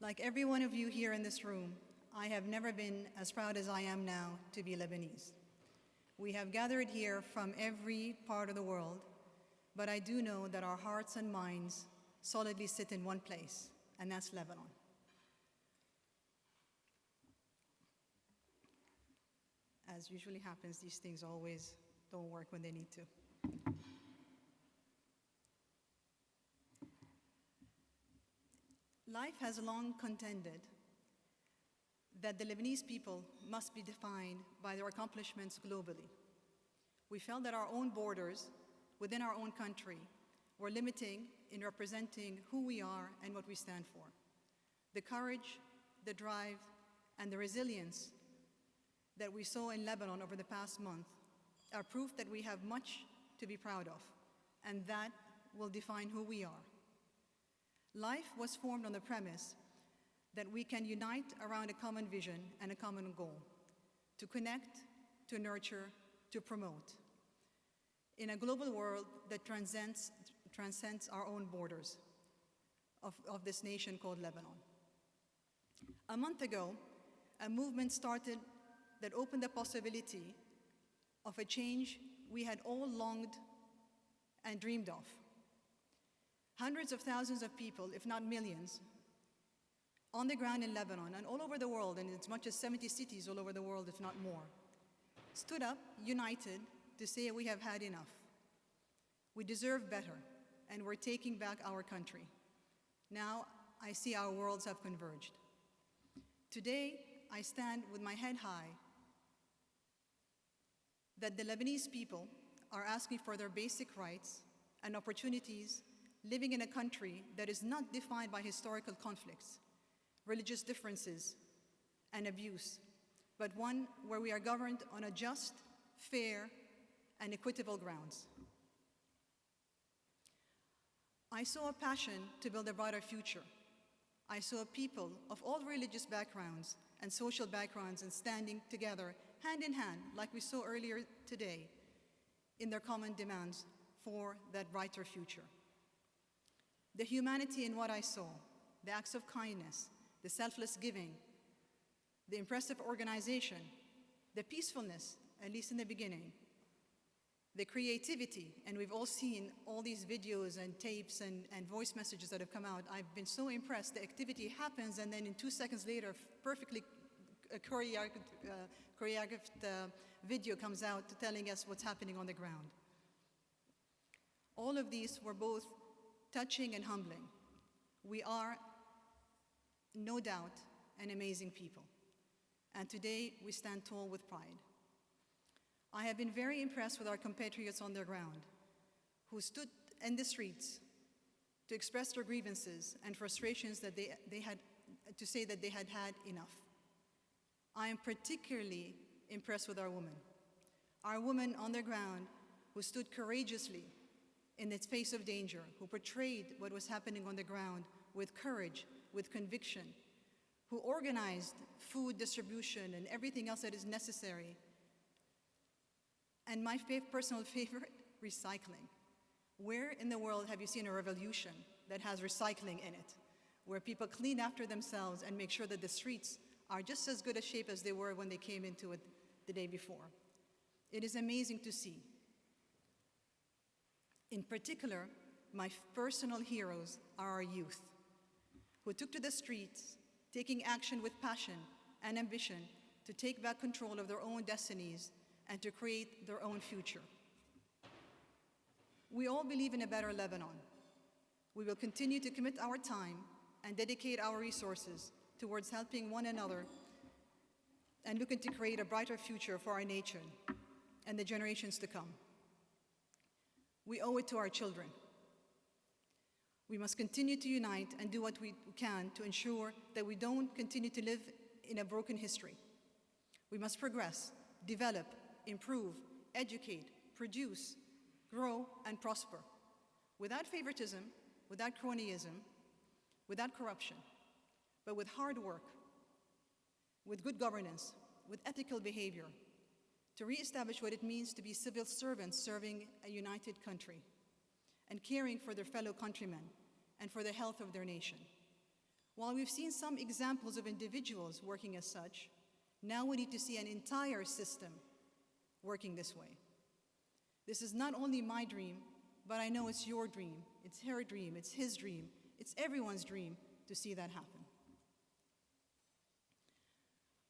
Like every one of you here in this room, I have never been as proud as I am now to be Lebanese. We have gathered here from every part of the world, but I do know that our hearts and minds solidly sit in one place, and that's Lebanon. As usually happens, these things always don't work when they need to. Life has long contended that the Lebanese people must be defined by their accomplishments globally. We felt that our own borders within our own country were limiting in representing who we are and what we stand for. The courage, the drive, and the resilience that we saw in Lebanon over the past month are proof that we have much to be proud of, and that will define who we are. Life was formed on the premise that we can unite around a common vision and a common goal, to connect, to nurture, to promote, in a global world that transcends our own borders of this nation called Lebanon. A month ago, a movement started that opened the possibility of a change we had all longed and dreamed of. Hundreds of thousands of people, if not millions, on the ground in Lebanon and all over the world, and as much as 70 cities all over the world, if not more, stood up, united, to say we have had enough. We deserve better, and we're taking back our country. Now I see our worlds have converged. Today, I stand with my head high that the Lebanese people are asking for their basic rights and opportunities, living in a country that is not defined by historical conflicts, religious differences, and abuse, but one where we are governed on a just, fair, and equitable grounds. I saw a passion to build a brighter future. I saw people of all religious backgrounds and social backgrounds and standing together, hand in hand, like we saw earlier today, in their common demands for that brighter future. The humanity in what I saw, the acts of kindness, the selfless giving, the impressive organization, the peacefulness, at least in the beginning, the creativity, and we've all seen all these videos and tapes and voice messages that have come out. I've been so impressed. The activity happens, and then in 2 seconds later, perfectly choreographed video comes out telling us what's happening on the ground. All of these were both touching and humbling. We are, no doubt, an amazing people, and today we stand tall with pride. I have been very impressed with our compatriots on the ground who stood in the streets to express their grievances and frustrations that they had to say that they had had enough. I am particularly impressed with our women on the ground who stood courageously in the face of danger, who portrayed what was happening on the ground with courage, with conviction, who organized food distribution and everything else that is necessary. And my personal favorite, recycling. Where in the world have you seen a revolution that has recycling in it, where people clean after themselves and make sure that the streets are just as good a shape as they were when they came into it the day before? It is amazing to see. In particular, my personal heroes are our youth, who took to the streets, taking action with passion and ambition to take back control of their own destinies and to create their own future. We all believe in a better Lebanon. We will continue to commit our time and dedicate our resources towards helping one another and looking to create a brighter future for our nation and the generations to come. We owe it to our children. We must continue to unite and do what we can to ensure that we don't continue to live in a broken history. We must progress, develop, improve, educate, produce, grow, and prosper, without favoritism, without cronyism, without corruption, but with hard work, with good governance, with ethical behavior, to reestablish what it means to be civil servants serving a united country and caring for their fellow countrymen and for the health of their nation. While we've seen some examples of individuals working as such, now we need to see an entire system working this way. This is not only my dream, but I know it's your dream, it's her dream, it's his dream, it's everyone's dream to see that happen.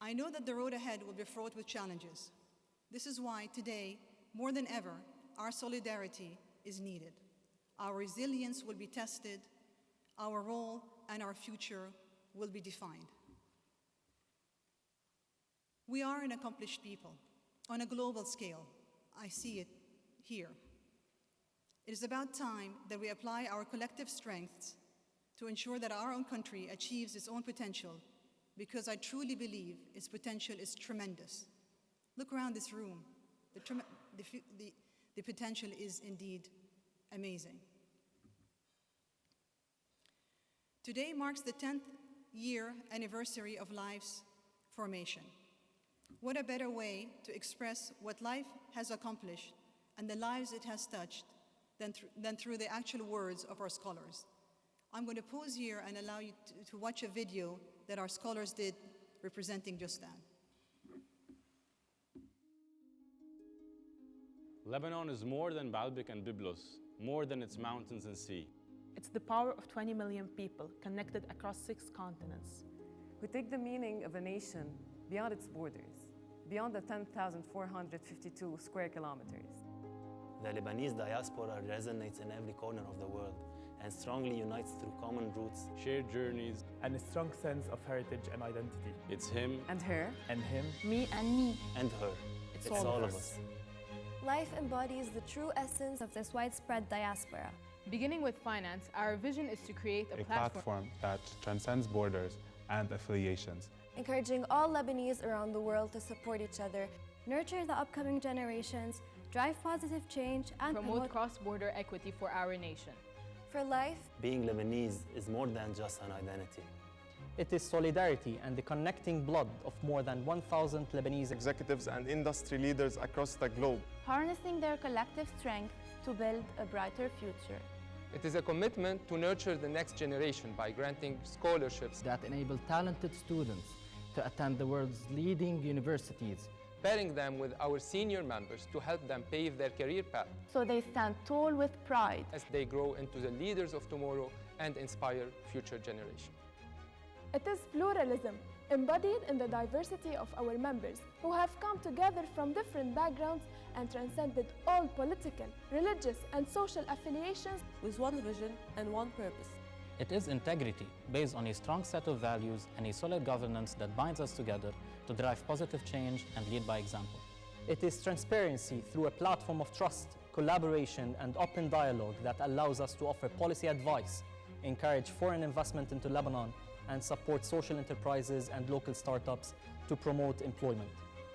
I know that the road ahead will be fraught with challenges. This is why today, more than ever, our solidarity is needed. Our resilience will be tested, our role and our future will be defined. We are an accomplished people on a global scale. I see it here. It is about time that we apply our collective strengths to ensure that our own country achieves its own potential, because I truly believe its potential is tremendous. Look around this room. The potential is indeed amazing. Today marks the 10th year anniversary of life's formation. What a better way to express what life has accomplished and the lives it has touched than through the actual words of our scholars. I'm going to pause here and allow you to watch a video that our scholars did representing just that. Lebanon is more than Baalbek and Byblos, more than its mountains and sea. It's the power of 20 million people connected across 6 continents. We take the meaning of a nation beyond its borders, beyond the 10,452 square kilometers. The Lebanese diaspora resonates in every corner of the world and strongly unites through common roots, Shared journeys, and a strong sense of heritage and identity. it's him And her. And him, Me and me. and her. It's all of us. Life embodies the true essence of this widespread diaspora. Beginning with finance, our vision is to create a platform that transcends borders and affiliations. Encouraging all Lebanese around the world to support each other, nurture the upcoming generations, drive positive change, and promote cross-border equity for our nation. for life. Being Lebanese is more than just an identity. It is solidarity and the connecting blood of more than 1,000 Lebanese executives and industry leaders across the globe, harnessing their collective strength to build a brighter future. It is a commitment to nurture the next generation by granting scholarships that enable talented students to attend the world's leading universities, pairing them with our senior members to help them pave their career path, so they stand tall with pride as they grow into the leaders of tomorrow and inspire future generations. It is pluralism, embodied in the diversity of our members, who have come together from different backgrounds and transcended all political, religious, and social affiliations with one vision and one purpose. It is integrity, based on a strong set of values and a solid governance that binds us together to drive positive change and lead by example. It is transparency through a platform of trust, collaboration, and open dialogue that allows us to offer policy advice, encourage foreign investment into Lebanon, and support social enterprises and local startups to promote employment.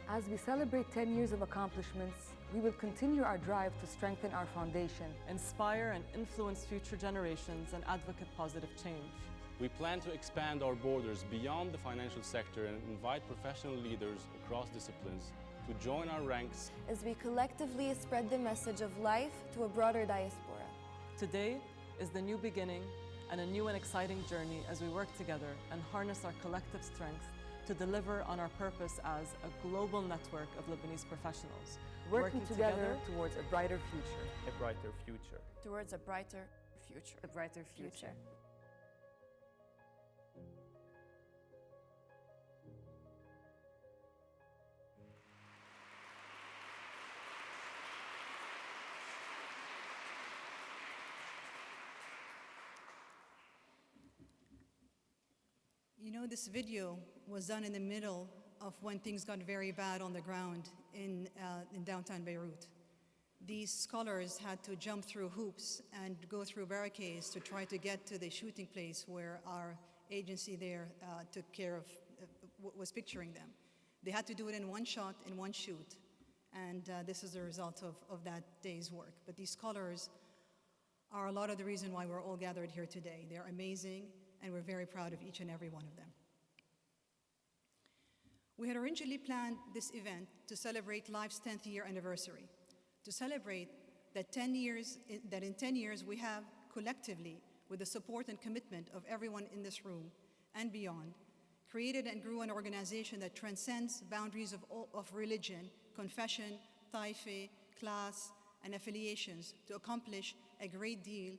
As we celebrate 10 years of accomplishments, we will continue our drive to strengthen our foundation, inspire and influence future generations, and advocate positive change. We plan to expand our borders beyond the financial sector and invite professional leaders across disciplines to join our ranks as we collectively spread the message of life to a broader diaspora. Today is the new beginning and a new and exciting journey as we work together and harness our collective strength to deliver on our purpose as a global network of Lebanese professionals, working together towards a brighter future. A brighter future. Towards a brighter future. A brighter future. You know, this video was done in the middle of when things got very bad on the ground in downtown Beirut. These scholars had to jump through hoops and go through barricades to try to get to the shooting place where our agency there took care of, was picturing them. They had to do it in one shot, in one shoot, and this is the result of that day's work. But these scholars are a lot of the reason why we're all gathered here today. They're amazing, and we're very proud of each and every one of them. We had originally planned this event to celebrate Life's 10th year anniversary, to celebrate that in 10 years we have collectively, with the support and commitment of everyone in this room, and beyond, created and grew an organization that transcends boundaries of religion, confession, taifa, class, and affiliations to accomplish a great deal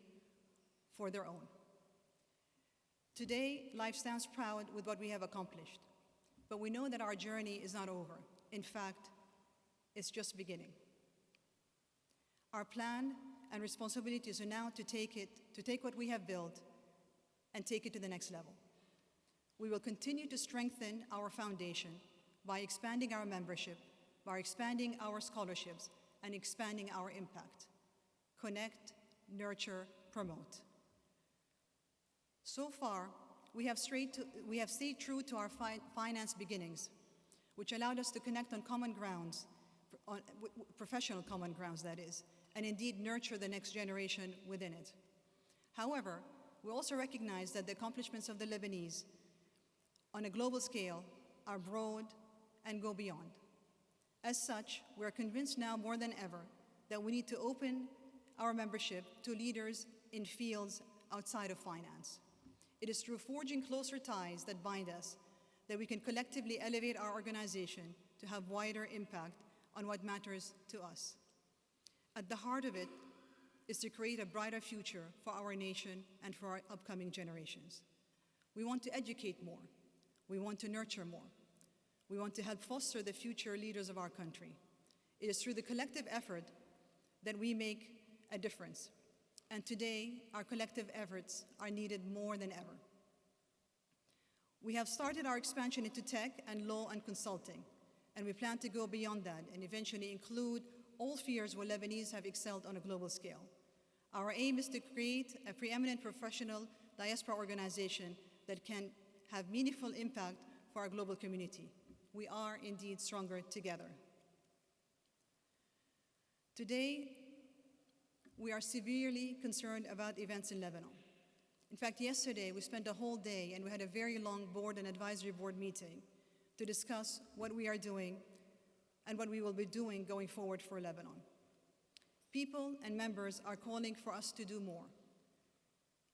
for their own. Today, life stands proud with what we have accomplished, but we know that our journey is not over. In fact, it's just beginning. Our plan and responsibility is now to take what we have built and take it to the next level. We will continue to strengthen our foundation by expanding our membership, by expanding our scholarships, and expanding our impact. Connect, nurture, promote. So far, we have stayed true to our finance beginnings, which allowed us to connect on common grounds, on professional common grounds, that is, and indeed nurture the next generation within it. However, we also recognize that the accomplishments of the Lebanese on a global scale are broad and go beyond. As such, we are convinced now more than ever that we need to open our membership to leaders in fields outside of finance. It is through forging closer ties that bind us that we can collectively elevate our organization to have wider impact on what matters to us. At the heart of it is to create a brighter future for our nation and for our upcoming generations. We want to educate more. We want to nurture more. We want to help foster the future leaders of our country. It is through the collective effort that we make a difference. And today, our collective efforts are needed more than ever. We have started our expansion into tech and law and consulting, and we plan to go beyond that and eventually include all spheres where Lebanese have excelled on a global scale. Our aim is to create a preeminent professional diaspora organization that can have meaningful impact for our global community. We are indeed stronger together. Today, we are severely concerned about events in Lebanon. In fact, yesterday we spent a whole day and we had a very long board and advisory board meeting to discuss what we are doing and what we will be doing going forward for Lebanon. People and members are calling for us to do more,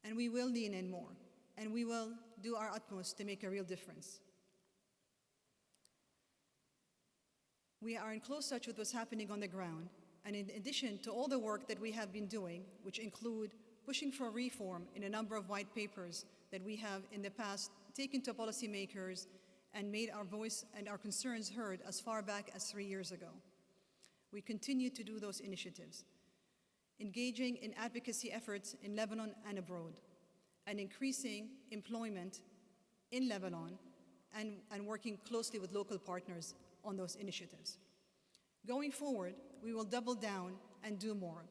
and we will lean in more, and we will do our utmost to make a real difference. We are in close touch with what's happening on the ground, and in addition to all the work that we have been doing, which include pushing for reform in a number of white papers that we have in the past taken to policymakers and made our voice and our concerns heard as far back as 3 years ago. We continue to do those initiatives, engaging in advocacy efforts in Lebanon and abroad, and increasing employment in Lebanon and working closely with local partners on those initiatives. Going forward, we will double down and do more.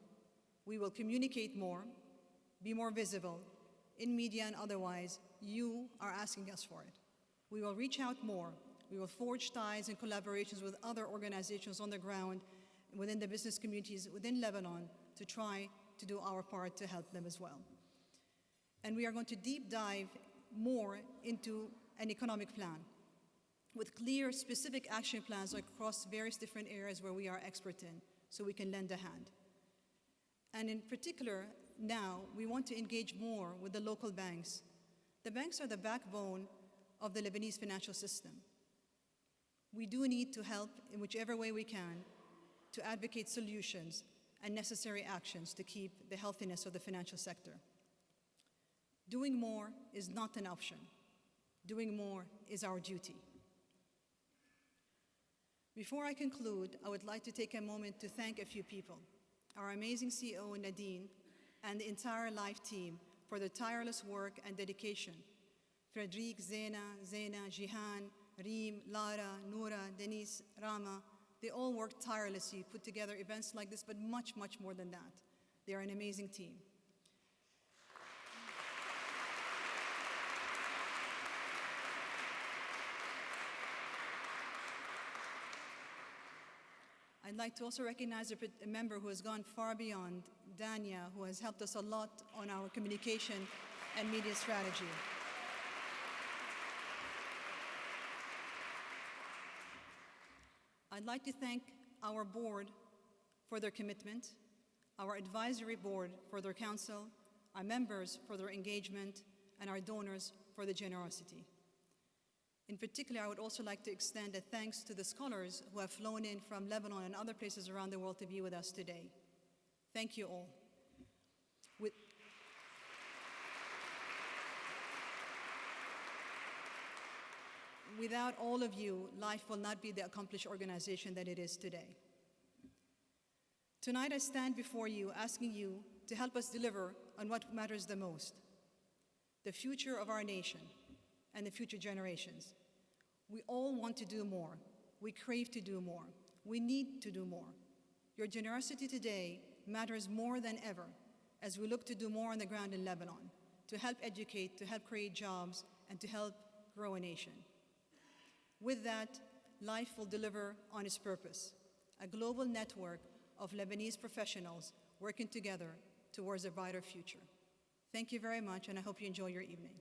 We will communicate more, be more visible, in media and otherwise. You are asking us for it. We will reach out more. We will forge ties and collaborations with other organizations on the ground, within the business communities within Lebanon, to try to do our part to help them as well. And we are going to deep dive more into an economic plan with clear, specific action plans across various different areas where we are expert in, so we can lend a hand. And in particular, now, we want to engage more with the local banks. The banks are the backbone of the Lebanese financial system. We do need to help in whichever way we can to advocate solutions and necessary actions to keep the healthiness of the financial sector. Doing more is not an option. Doing more is our duty. Before I conclude, I would like to take a moment to thank a few people. Our amazing CEO, Nadine, and the entire LIFE team for their tireless work and dedication. Frederic, Zena, Jihan, Reem, Lara, Noura, Denise, Rama, they all worked tirelessly, put together events like this, but much, much more than that. They are an amazing team. I'd like to also recognize a member who has gone far beyond, Dania, who has helped us a lot on our communication and media strategy. I'd like to thank our board for their commitment, our advisory board for their counsel, our members for their engagement, and our donors for the generosity. In particular, I would also like to extend a thanks to the scholars who have flown in from Lebanon and other places around the world to be with us today. Thank you all. Without all of you, life will not be the accomplished organization that it is today. Tonight, I stand before you asking you to help us deliver on what matters the most, the future of our nation and the future generations. We all want to do more. We crave to do more. We need to do more. Your generosity today matters more than ever as we look to do more on the ground in Lebanon, to help educate, to help create jobs, and to help grow a nation. With that, life will deliver on its purpose, a global network of Lebanese professionals working together towards a brighter future. Thank you very much, and I hope you enjoy your evening.